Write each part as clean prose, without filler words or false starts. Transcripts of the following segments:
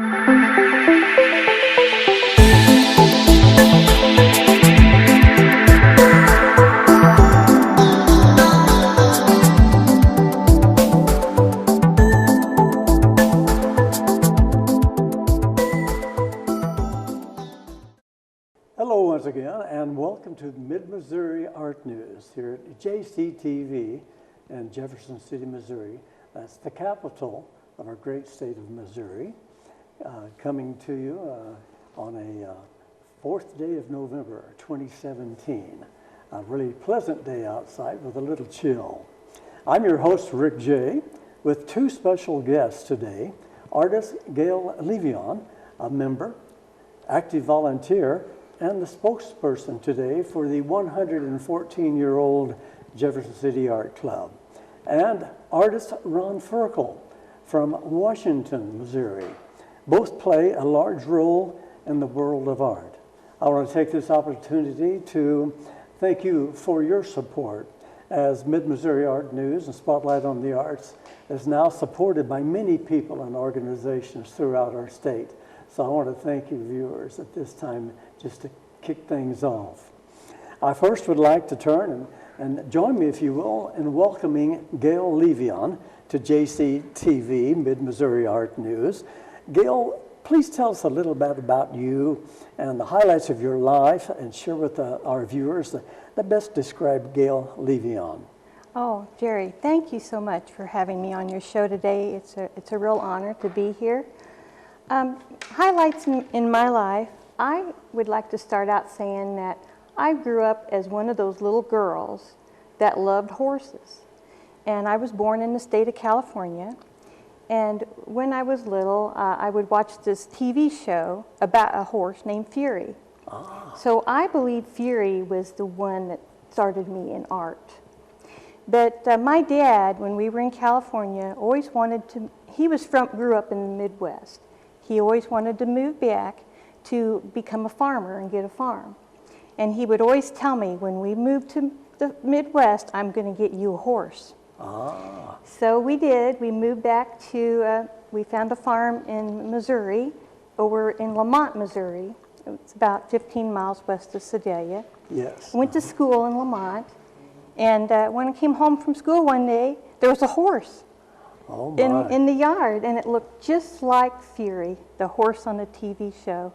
Hello once again, and welcome to Mid-Missouri Art News here at JCTV in Jefferson City, Missouri. That's the capital of our great state of Missouri. Coming to you on a 4th day of November 2017. A really pleasant day outside with a little chill. I'm your host, Rick J., with two special guests today. Artist Gail Leivian, a member, active volunteer, and the spokesperson today for the 114-year-old Jefferson City Art Club. And artist Ron Ferkel from Washington, Missouri. Both play a large role in the world of art. I want to take this opportunity to thank you for your support, as Mid-Missouri Art News and Spotlight on the Arts is now supported by many people and organizations throughout our state. So I want to thank you, viewers, at this time, just to kick things off. I first would like to turn and join me, if you will, in welcoming Gail Leivian to JCTV, Mid-Missouri Art News. Gail, please tell us a little bit about you and the highlights of your life, and share with our viewers that best describe Gail Leivian. Oh, Jerry, thank you so much for having me on your show today. It's a real honor to be here. Highlights in my life, I would like to start out saying that I grew up as one of those little girls that loved horses. And I was born in the state of California. And when I was little, I would watch this TV show about a horse named Fury. Ah. So I believe Fury was the one that started me in art. But my dad, when we were in California, always wanted to, grew up in the Midwest. He always wanted to move back to become a farmer and get a farm. And he would always tell me, when we moved to the Midwest, I'm going to get you a horse. Ah. So we did. We moved back to, we found a farm in Missouri, over in Lamont, Missouri. It's about 15 miles west of Sedalia. Yes. I went to school in Lamont. And when I came home from school one day, there was a horse. Oh my. In the yard, and it looked just like Fury, the horse on the TV show.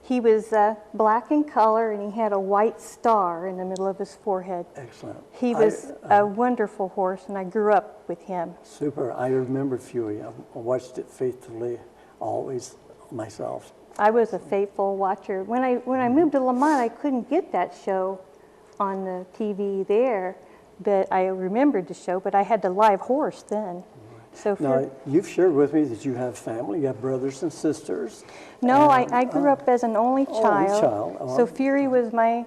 He was black in color, and he had a white star in the middle of his forehead. Excellent. He was a wonderful horse, and I grew up with him. Super. I remember Fury. I watched it faithfully, always myself. I was a faithful watcher. When I moved to Lamont, I couldn't get that show on the TV there, but I remembered the show, but I had the live horse then. So now, you've shared with me that you have family, you have brothers and sisters. No, I grew up as an only child. Oh. So Fury was my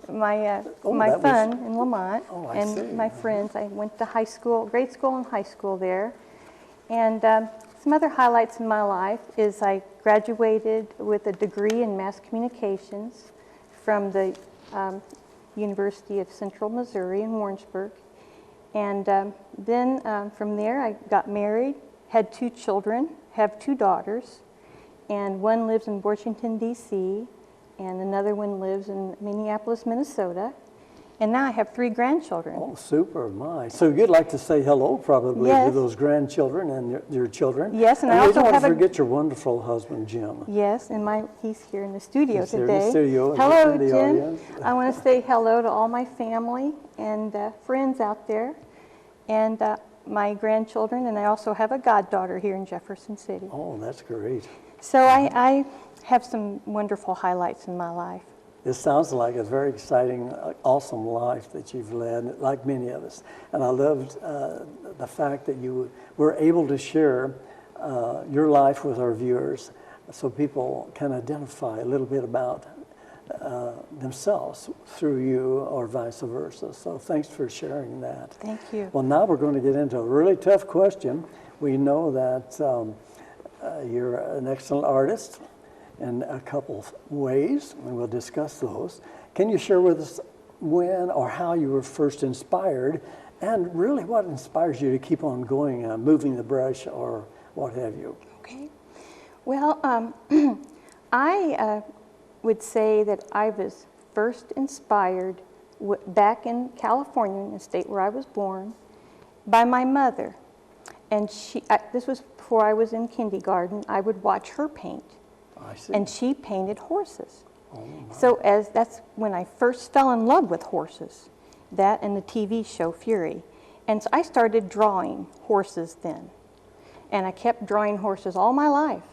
fun in Lamont, and my friends. I went to high school, grade school and high school there. And some other highlights in my life is I graduated with a degree in mass communications from the University of Central Missouri in Warrensburg. And then from there, I got married, had 2 children, have 2 daughters, and one lives in Washington, D.C., and another one lives in Minneapolis, Minnesota. And now I have 3 grandchildren. Oh, super, my. So you'd like to say hello, probably, yes, to those grandchildren and your children. Yes, and I also don't have forget your wonderful husband, Jim. Yes, and he's here in the studio he's today. Here in the studio. Hello, the Jim. Audience. I want to say hello to all my family and friends out there, and my grandchildren, and I also have a goddaughter here in Jefferson City. Oh, that's great. So I have some wonderful highlights in my life. It sounds like a very exciting, awesome life that you've led, like many of us. And I loved the fact that you were able to share your life with our viewers so people can identify a little bit about themselves through you or vice versa. So thanks for sharing that. Thank you. Well, now we're going to get into a really tough question. We know that you're an excellent artist in a couple of ways, and we'll discuss those. Can you share with us when or how you were first inspired, and really what inspires you to keep on going, moving the brush or what have you? Okay. Well, I would say that I was first inspired back in California, in the state where I was born, by my mother. And this was before I was in kindergarten. I would watch her paint. I see. And she painted horses. Oh, my. So that's when I first fell in love with horses, that and the TV show Fury. And so I started drawing horses then. And I kept drawing horses all my life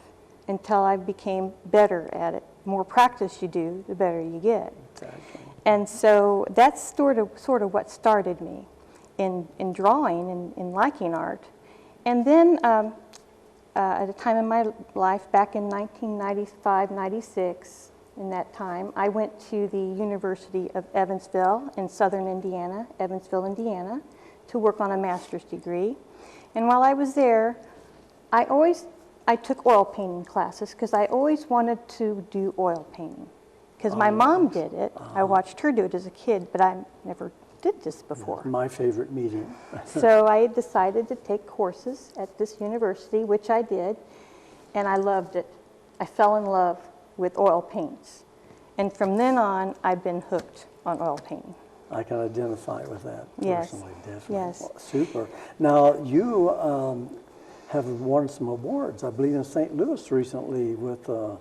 until I became better at it. The more practice you do, the better you get. Exactly. And so that's sort of what started me in drawing and in liking art. And then at a time in my life, back in 1995, 96, in that time, I went to the University of Evansville in southern Indiana, Evansville, Indiana, to work on a master's degree. And while I was there, I took oil painting classes because I always wanted to do oil painting. Because my mom did it. I watched her do it as a kid, but I never did this before. My favorite medium. So I decided to take courses at this university, which I did, and I loved it. I fell in love with oil paints. And from then on, I've been hooked on oil painting. I can identify with that Yes. personally, definitely. Yes. Well, super. Now, you have won some awards, I believe, in St. Louis recently with a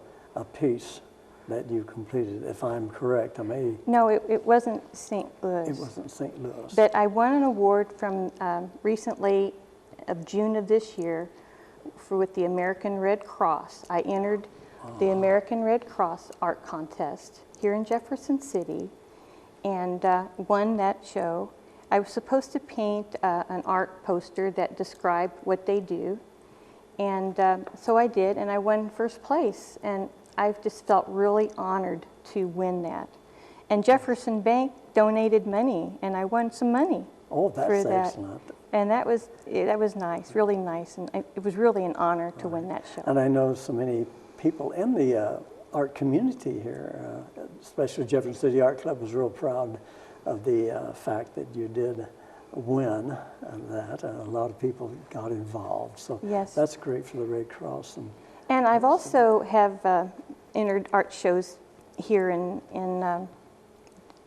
piece that you completed, if I'm correct. I may. No, it wasn't St. Louis. It wasn't St. Louis. But I won an award from recently, of June of this year, with the American Red Cross. I entered the American Red Cross art contest here in Jefferson City and won that show. I was supposed to paint an art poster that described what they do. And so I did, and I won first place. And I've just felt really honored to win that. And Jefferson Bank donated money, and I won some money. Oh, that's for that. excellent. And that was nice, really nice, and it was really an honor to win that show. And I know so many people in the art community here, especially Jefferson City Art Club was real proud of the fact that you did win that. A lot of people got involved, so Yes. that's great for the Red Cross. And I've also have entered art shows here in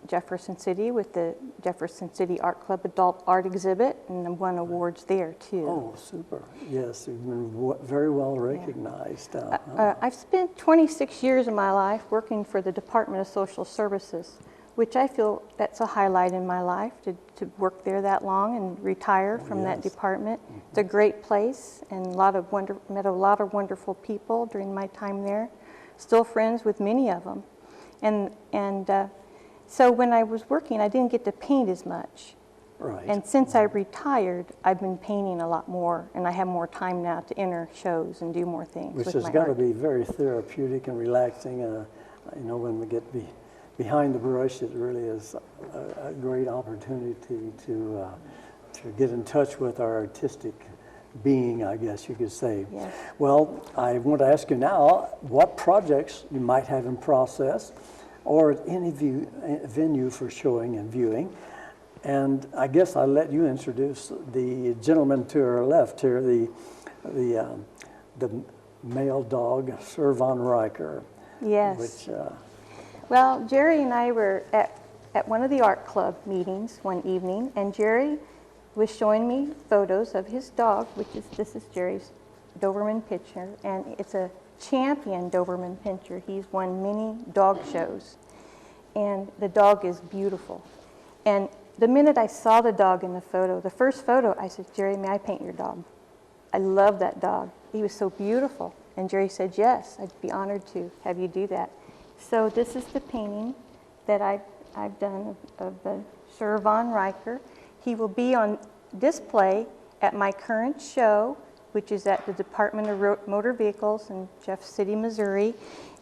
Jefferson City with the Jefferson City Art Club Adult Art Exhibit, and won awards there too. Oh, super. Yes, you've been very well recognized. I've spent 26 years of my life working for the Department of Social Services, which I feel that's a highlight in my life, to work there that long and retire from that department. It's a great place, and met a lot of wonderful people during my time there. Still friends with many of them. So when I was working, I didn't get to paint as much. Right. And since I retired, I've been painting a lot more, and I have more time now to enter shows and do more things. Which with has my got to art. be very therapeutic and relaxing. When we get behind the brush, it really is a great opportunity to get in touch with our artistic being, I guess you could say. Yes. Well, I want to ask you now what projects you might have in process or any venue for showing and viewing. And I guess I'll let you introduce the gentleman to our left here, the male dog, Sir Von Riker. Yes. Which, Well, Jerry and I were at one of the art club meetings one evening, and Jerry was showing me photos of his dog, this is Jerry's Doberman Pinscher, and it's a champion Doberman Pinscher. He's won many dog shows, and the dog is beautiful. And the minute I saw the dog in the photo, the first photo, I said, Jerry, may I paint your dog? I love that dog. He was so beautiful. And Jerry said, yes, I'd be honored to have you do that. So this is the painting that I've done of Sir Von Riker. He will be on display at my current show, which is at the Department of Motor Vehicles in Jeff City, Missouri.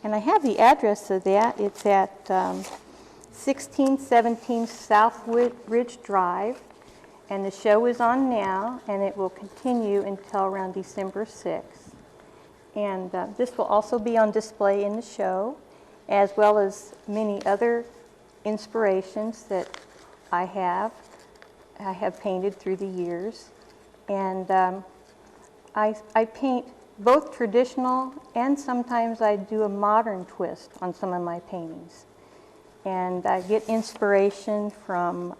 And I have the address of that. It's at 1617 South Ridge Drive. And the show is on now, and it will continue until around December 6th. And this will also be on display in the show, as well as many other inspirations that I have painted through the years. And I paint both traditional and sometimes I do a modern twist on some of my paintings. And I get inspiration from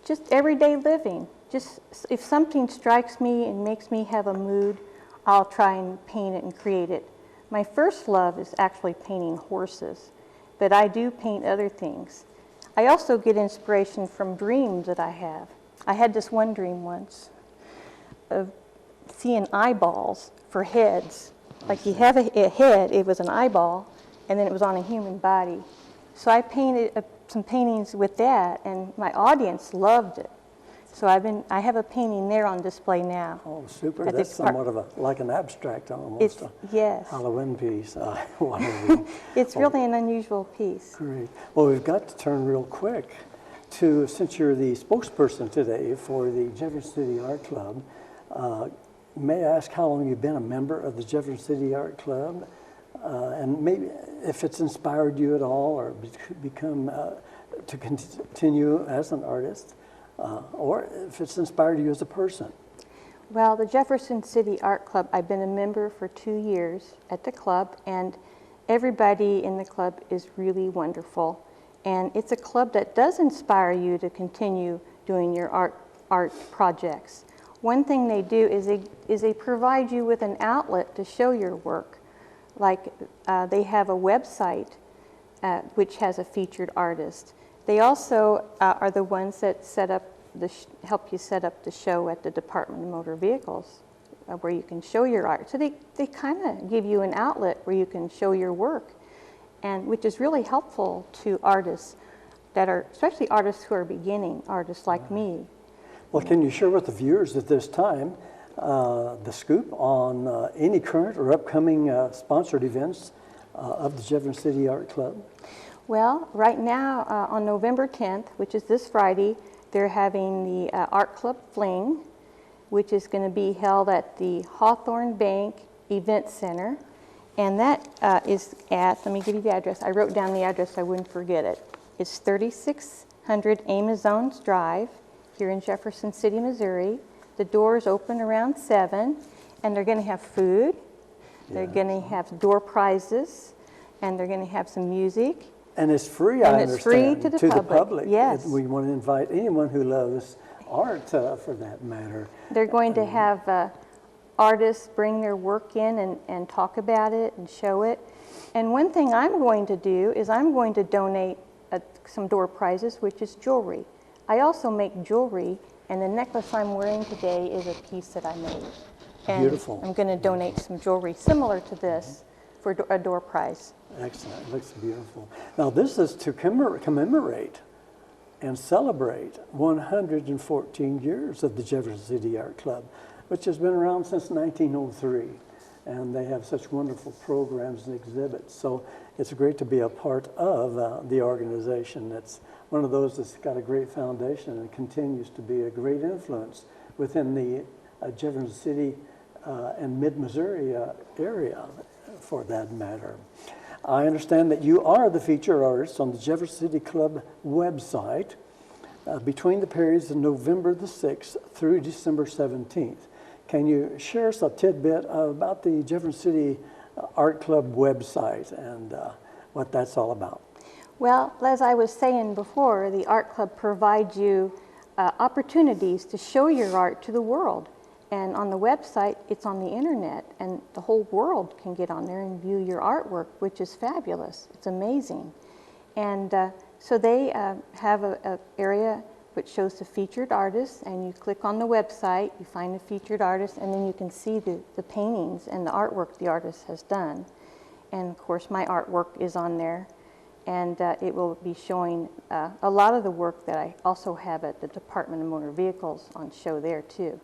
just everyday living. Just if something strikes me and makes me have a mood, I'll try and paint it and create it. My first love is actually painting horses, but I do paint other things. I also get inspiration from dreams that I have. I had this one dream once of seeing eyeballs for heads. Like you have a head, it was an eyeball, and then it was on a human body. So I painted some paintings with that, and my audience loved it. So I have a painting there on display now. Oh, super. That's somewhat of like an abstract almost. Yes. Halloween piece. It's really an unusual piece. Great. Well, we've got to turn real quick to, since you're the spokesperson today for the Jefferson City Art Club, may I ask how long you've been a member of the Jefferson City Art Club? And maybe if it's inspired you at all or become to continue as an artist, or if it's inspired you as a person. Well, the Jefferson City Art Club, I've been a member for 2 years at the club, and everybody in the club is really wonderful. And it's a club that does inspire you to continue doing your art projects. One thing they do is they provide you with an outlet to show your work. Like they have a website which has a featured artist. They also are the ones that help you set up the show at the Department of Motor Vehicles where you can show your art. So they kind of give you an outlet where you can show your work, and which is really helpful to artists that are, especially artists who are beginning, artists like me. Well, can you share with the viewers at this time the scoop on any current or upcoming sponsored events of the Jefferson City Art Club? Well, right now on November 10th, which is this Friday, they're having the Art Club Fling, which is going to be held at the Hawthorne Bank Event Center. And that is at, let me give you the address. I wrote down the address so I wouldn't forget it. It's 3600 Amazones Drive here in Jefferson City, Missouri. The doors open around 7, and they're going to have food. They're going to have door prizes, and they're going to have some music. And it's free, and I it's understand, free to the public. Yes. We want to invite anyone who loves art, for that matter. They're going to have artists bring their work in and talk about it and show it. And one thing I'm going to do is I'm going to donate some door prizes, which is jewelry. I also make jewelry, and the necklace I'm wearing today is a piece that I made. And beautiful. I'm going to donate some jewelry similar to this for a door prize. Excellent. It looks beautiful. Now, this is to commemorate and celebrate 114 years of the Jefferson City Art Club, which has been around since 1903. And they have such wonderful programs and exhibits. So it's great to be a part of the organization. It's one of those that's got a great foundation and continues to be a great influence within the Jefferson City and mid-Missouri area, for that matter. I understand that you are the featured artist on the Jefferson City Club website between the periods of November the 6th through December 17th. Can you share us a tidbit about the Jefferson City Art Club website and what that's all about? Well, as I was saying before, the Art Club provides you opportunities to show your art to the world. And on the website, it's on the internet, and the whole world can get on there and view your artwork, which is fabulous. It's amazing. And so they have an area which shows the featured artists, and you click on the website, you find the featured artist, and then you can see the paintings and the artwork the artist has done. And of course, my artwork is on there, and it will be showing a lot of the work that I also have at the Department of Motor Vehicles on show there too.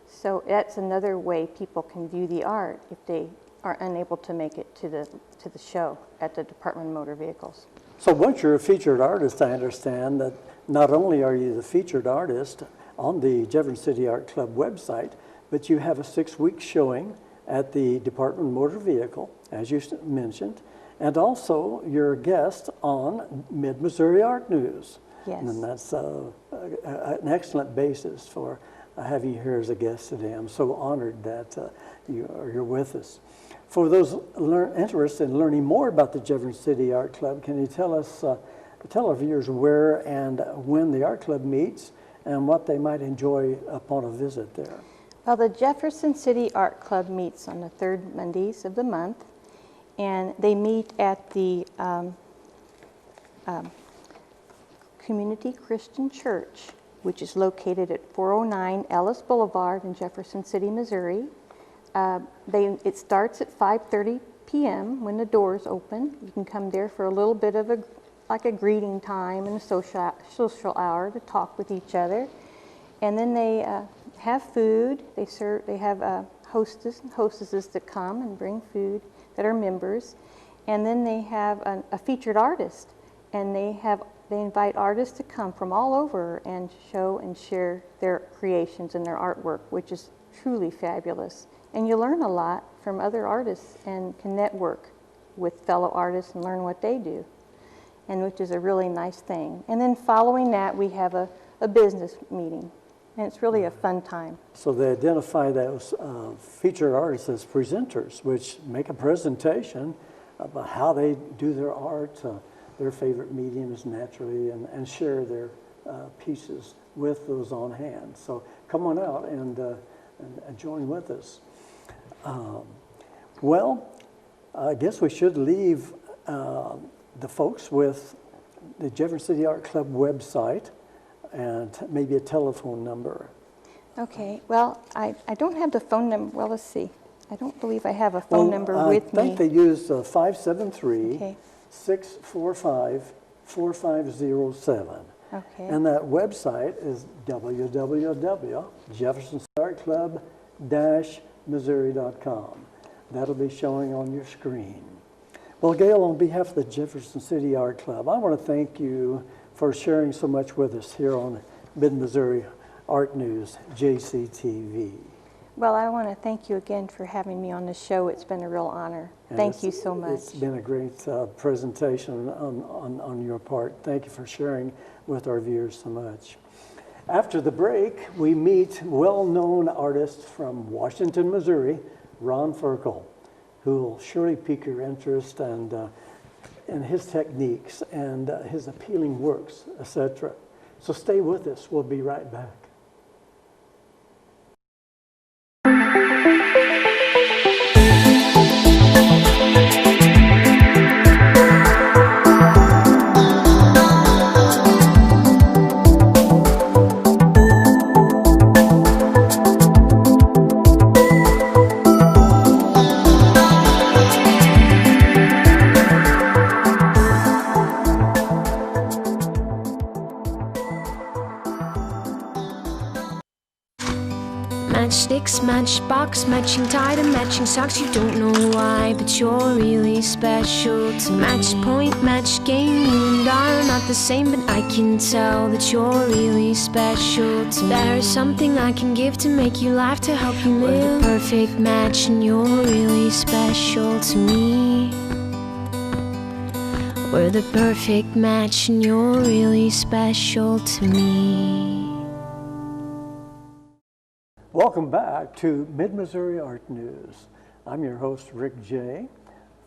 So that's another way people can view the art if they are unable to make it to the show at the Department of Motor Vehicles. So once you're a featured artist, I understand that not only are you the featured artist on the Jefferson City Art Club website, but you have a 6-week showing at the Department of Motor Vehicle, as you mentioned, and also you're a guest on Mid-Missouri Art News. Yes. And that's an excellent basis for have you here as a guest today. I'm so honored that you're with us. For those interested in learning more about the Jefferson City Art Club, can you tell our viewers where and when the Art Club meets and what they might enjoy upon a visit there? Well, the Jefferson City Art Club meets on the third Mondays of the month, and they meet at the Community Christian Church, which is located at 409 Ellis Boulevard in Jefferson City, Missouri. It starts at 5:30 p.m. when the doors open. You can come there for a little bit of a greeting time and a social hour to talk with each other. And then they have food. They have hostesses that come and bring food that are members. And then they have a featured artist, and they invite artists to come from all over and show and share their creations and their artwork, which is truly fabulous. And you learn a lot from other artists and can network with fellow artists and learn what they do, and which is a really nice thing. And then following that, we have a business meeting, and it's really a fun time. So they identify those featured artists as presenters, which make a presentation about how they do their art, their favorite mediums naturally, and share their pieces with those on hand. So come on out and join with us. Well, I guess we should leave the folks with the Jefferson City Art Club website and maybe a telephone number. Okay, well, I don't have the phone number. Well, let's see. I don't believe I have a phone number with me. I think they use 573 645 4507. Okay. And that website is www.jeffersonsartclub-missouri.com. That'll be showing on your screen. Well, Gail, on behalf of the Jefferson City Art Club, I want to thank you for sharing so much with us here on Mid-Missouri Art News, JCTV. Well, I want to thank you again for having me on the show. It's been a real honor. Thank you so much. It's been a great presentation on your part. Thank you for sharing with our viewers so much. After the break, we meet well-known artist from Washington, Missouri, Ron Ferkel, who will surely pique your interest and in his techniques and his appealing works, etc. So stay with us. We'll be right back. Matchsticks, matchbox, matching tie to matching socks. You don't know why, but you're really special to match point, match game. You and I are not the same, but I can tell that you're really special to me. There's something I can give to make you laugh, to help you live. We're the perfect match, and you're really special to me. We're the perfect match, and you're really special to me. Welcome back to Mid-Missouri Art News. I'm your host, Rick J.,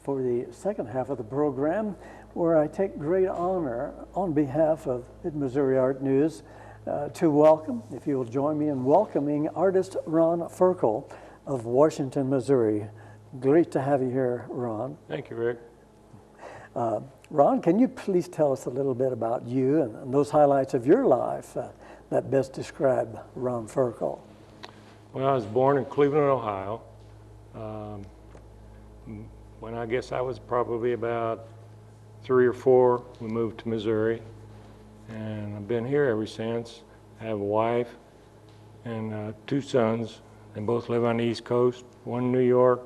for the second half of the program, where I take great honor on behalf of Mid-Missouri Art News to welcome, if you will join me in welcoming artist Ron Ferkel of Washington, Missouri. Great to have you here, Ron. Thank you, Rick. Ron, can you please tell us a little bit about you and those highlights of your life that best describe Ron Ferkel? Well, I was born in Cleveland, Ohio. When I guess I was probably about 3 or 4, we moved to Missouri, and I've been here ever since. I have a wife and 2 sons. They both live on the East Coast, one in New York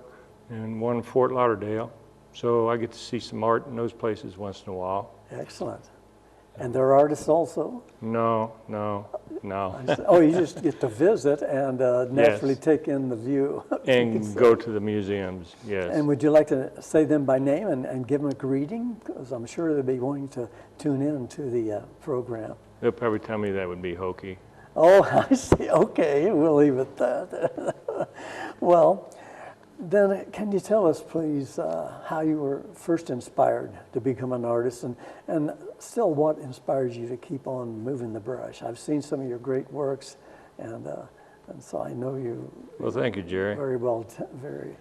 and one in Fort Lauderdale. So I get to see some art in those places once in a while. Excellent. And they're artists also? No. Oh, you just get to visit and naturally take in the view. And go to the museums, yes. And would you like to say them by name and give them a greeting? Because I'm sure they'll be wanting to tune in to the program. They'll probably tell me that would be hokey. Oh, I see. Okay, we'll leave it at that. Well, then can you tell us, please, how you were first inspired to become an artist, and still what inspires you to keep on moving the brush? I've seen some of your great works, and so I know you. Well, thank you, Jerry. Very well, very.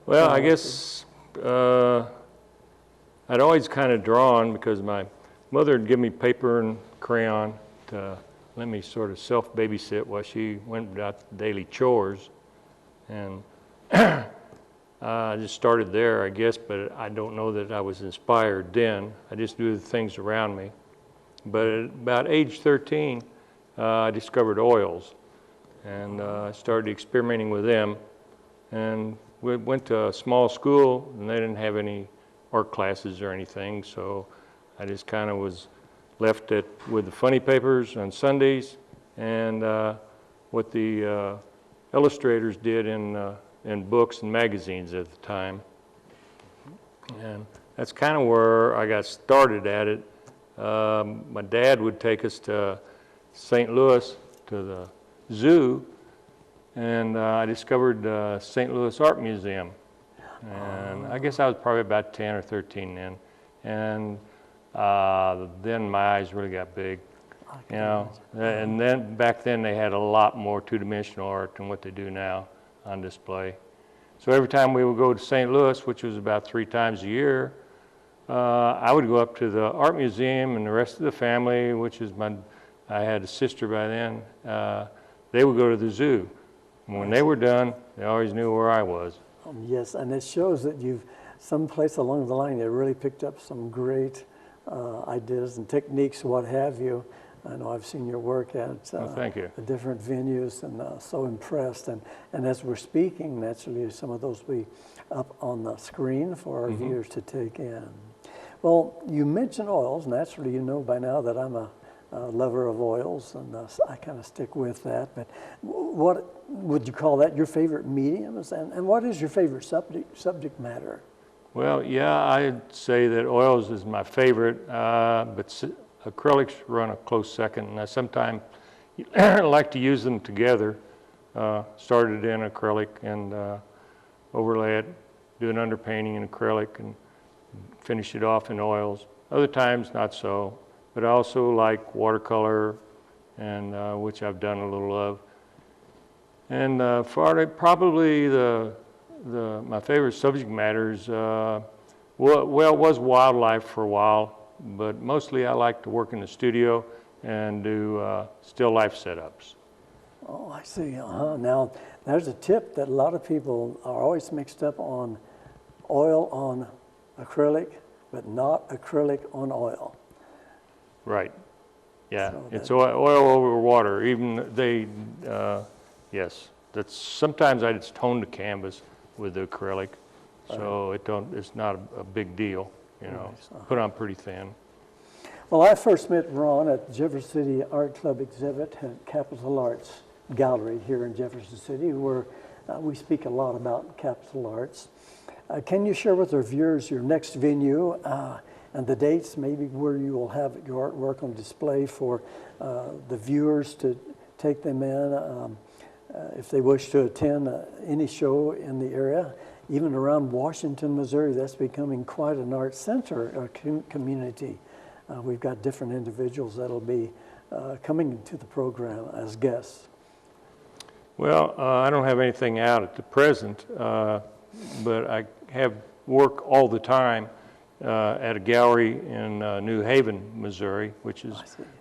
Well, I guess I'd always kind of drawn because my mother would give me paper and crayon to let me sort of self-babysit while she went about the daily chores. And I just started there, I guess, but I don't know that I was inspired then. I just knew the things around me. But at about age 13, I discovered oils, and I started experimenting with them. And we went to a small school, and they didn't have any art classes or anything, so I just kind of was left with the funny papers on Sundays and what the illustrators did in books and magazines at the time. And that's kind of where I got started at it. My dad would take us to St. Louis to the zoo, and I discovered the St. Louis Art Museum. And I guess I was probably about 10 or 13 then. And then my eyes really got big, you know. And then back then they had a lot more two-dimensional art than what they do now on display. So every time we would go to St. Louis, which was about 3 times a year, I would go up to the art museum, and the rest of the family, which is I had a sister by then, they would go to the zoo. And when they were done, they always knew where I was. Yes, and it shows that you've, someplace along the line, you really picked up some great ideas and techniques, what have you. I know I've seen your work at thank you. the different venues, and so impressed. And as we're speaking, naturally, some of those will be up on the screen for our viewers to take in. Well, you mentioned oils. Naturally, you know by now that I'm a lover of oils, and I kind of stick with that. But what would you call that, your favorite mediums? And what is your favorite subject matter? Well, yeah, I'd say that oils is my favorite, but acrylics run a close second, and I sometimes like to use them together. Started in acrylic and overlay it, do an underpainting in acrylic, and finish it off in oils. Other times, not so, but I also like watercolor, and which I've done a little of. And probably my favorite subject matters, well, it was wildlife for a while, but mostly I like to work in the studio and do still life setups. Oh, I see. Now, there's a tip that a lot of people are always mixed up on oil on acrylic, but not acrylic on oil. Right. Yeah, So it's oil over water. Even they, yes. That's sometimes I just tone the canvas with the acrylic, so it's not a big deal, you know. Nice. Put on pretty thin. Well, I first met Ron at the Jefferson City Art Club exhibit at Capitol Arts Gallery here in Jefferson City, where we speak a lot about Capitol Arts. Can you share with our viewers your next venue and the dates, maybe where you will have your artwork on display for the viewers to take them in if they wish to attend any show in the area? Even around Washington, Missouri, that's becoming quite an art center community. We've got different individuals that'll be coming to the program as guests. Well, I don't have anything out at the present, but I have work all the time at a gallery in New Haven, Missouri, which is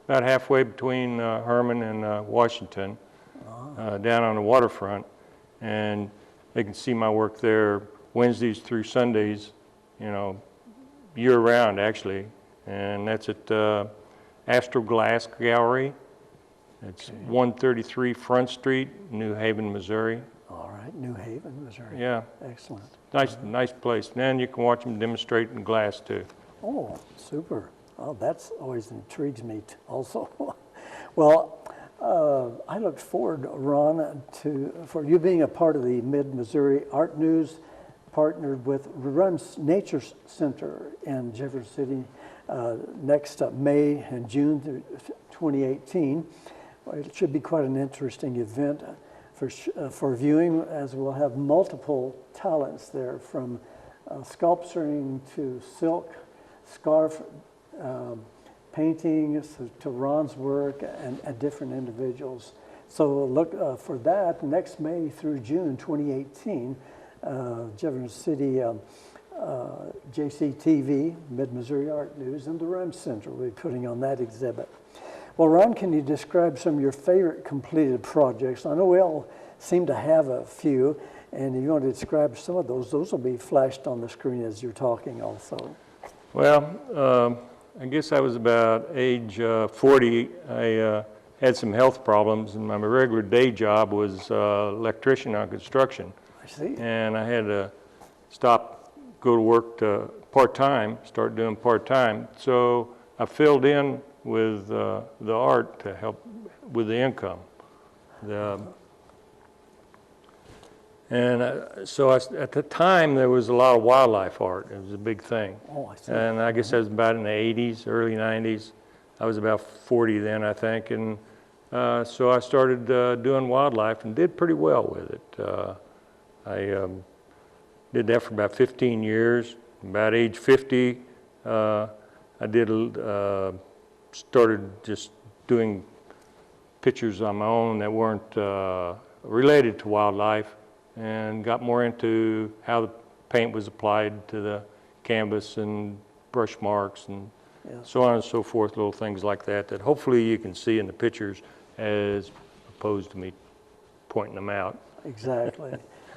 about halfway between Herman and Washington, down on the waterfront. And they can see my work there Wednesdays through Sundays, you know, year-round actually. And that's at Astro Glass Gallery. It's 133 Front Street, New Haven, Missouri. All right, New Haven, Missouri. Yeah. Excellent. Nice place. And then you can watch them demonstrate in glass too. Oh, super. Oh, that's always intrigues me also. Well, I look forward, Ron, for you being a part of the Mid-Missouri Art News, partnered with Run's Nature Center in Jefferson City next May and June 2018. It should be quite an interesting event for viewing, as we'll have multiple talents there, from sculpturing to silk, scarf, painting to Ron's work, and different individuals. So look for that next May through June 2018. Jefferson City JCTV, Mid-Missouri Art News, and the Run Center will be putting on that exhibit. Well, Ron, can you describe some of your favorite completed projects? I know we all seem to have a few, and if you want to describe some of those will be flashed on the screen as you're talking also. Well, I guess I was about age 40. I had some health problems, and my regular day job was electrician on construction. I see. And I had to go to work part-time, start doing part-time. So I filled in with the art to help with the income. So at the time, there was a lot of wildlife art. It was a big thing. Oh, I see. And I guess that was about in the 80s, early 90s. I was about 40 then, I think. And so I started doing wildlife and did pretty well with it. I did that for about 15 years. About age 50, I started just doing pictures on my own that weren't related to wildlife, and got more into how the paint was applied to the canvas and brush marks and so on and so forth, little things like that that hopefully you can see in the pictures as opposed to me pointing them out. Exactly.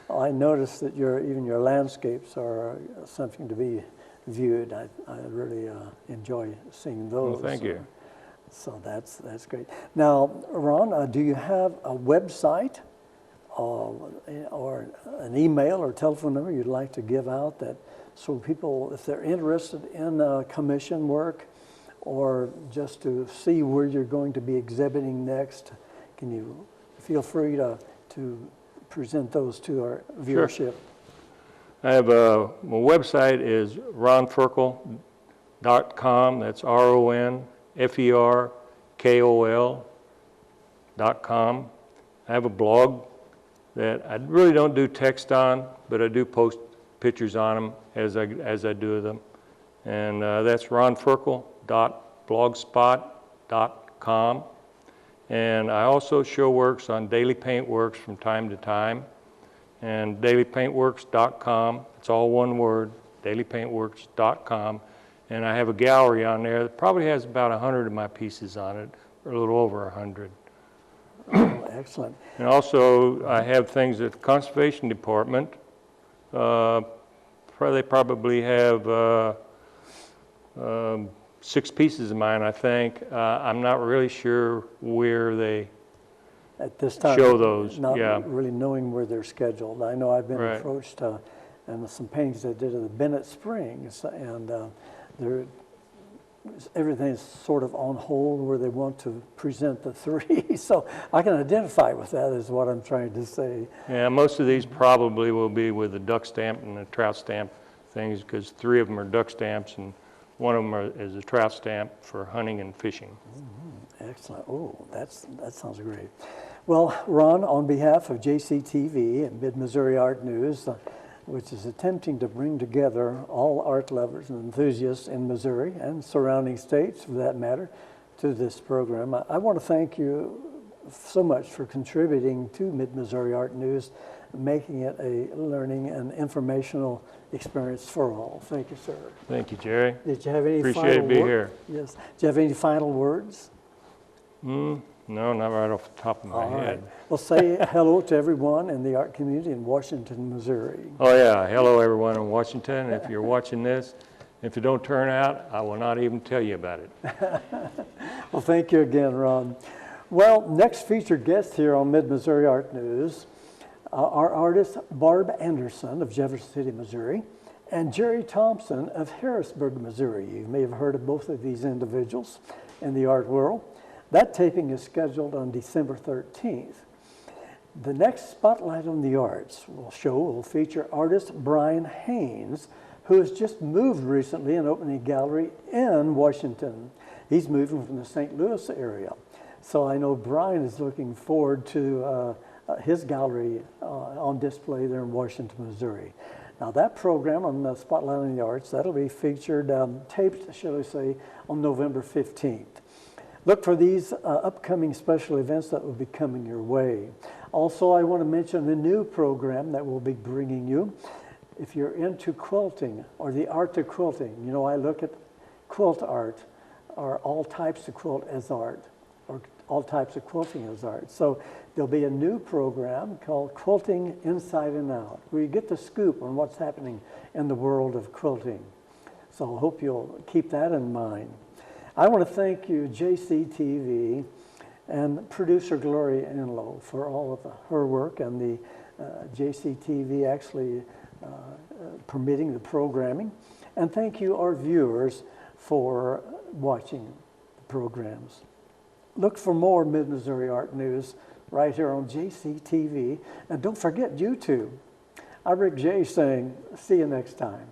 I noticed that even your landscapes are something to be viewed. I really enjoy seeing those. Well, thank you. So that's great. Now, Ron, do you have a website or an email or telephone number you'd like to give out, that so people, if they're interested in commission work or just to see where you're going to be exhibiting next, can you feel free to present those to our viewership? Sure. I have my website is ronferkel.com. That's RONFERKOL.com. I have a blog that I really don't do text on, but I do post pictures on them as I do them. And that's ronferkel.blogspot.com. And I also show works on Daily Paintworks from time to time. And dailypaintworks.com, it's all one word, dailypaintworks.com. And I have a gallery on there that probably has about 100 of my pieces on it, or a little over 100. Oh, excellent. And also, I have things at the Conservation Department. They probably have 6 pieces of mine, I think. I'm not really sure where they at this time show those. Not really knowing where they're scheduled. I know I've been Right. approached and some paintings they did at the Bennett Springs, and everything's sort of on hold where they want to present the 3. So I can identify with that, is what I'm trying to say. Yeah, most of these probably will be with the duck stamp and the trout stamp things, because 3 of them are duck stamps and one of them is a trout stamp for hunting and fishing. Mm-hmm. Excellent. Oh, that sounds great. Well, Ron, on behalf of JCTV and Mid-Missouri Art News, which is attempting to bring together all art lovers and enthusiasts in Missouri and surrounding states, for that matter, to this program, I want to thank you so much for contributing to Mid-Missouri Art News, making it a learning and informational experience for all. Thank you, sir. Thank you, Jerry. Did you have any Appreciate final being here. Yes. Do you have any final words? No, not right off the top of my head. Well, say hello to everyone in the art community in Washington, Missouri. Oh yeah, hello everyone in Washington. If you're watching this, if it don't turn out, I will not even tell you about it. Well, thank you again, Ron. Well, next featured guest here on Mid-Missouri Art News, our artist Barb Anderson of Jefferson City, Missouri, and Jerry Thompson of Harrisburg, Missouri. You may have heard of both of these individuals in the art world. That taping is scheduled on December 13th. The next Spotlight on the Arts will feature artist Brian Haynes, who has just moved recently and opened a gallery in Washington. He's moving from the St. Louis area. So I know Brian is looking forward to his gallery on display there in Washington, Missouri. Now that program on Spotlight on the Arts, that'll be featured, taped, shall we say, on November 15th. Look for these upcoming special events that will be coming your way. Also, I want to mention a new program that we'll be bringing you. If you're into quilting or the art of quilting, you know, I look at quilt art or all types of quilt as art, or all types of quilting as art. So there'll be a new program called Quilting Inside and Out, where you get the scoop on what's happening in the world of quilting. So I hope you'll keep that in mind. I want to thank you, JCTV, and producer Gloria Enlow for all of her work, and the JCTV actually permitting the programming. And thank you, our viewers, for watching the programs. Look for more Mid-Missouri art news right here on JCTV. And don't forget YouTube. I'm Rick J. saying, see you next time.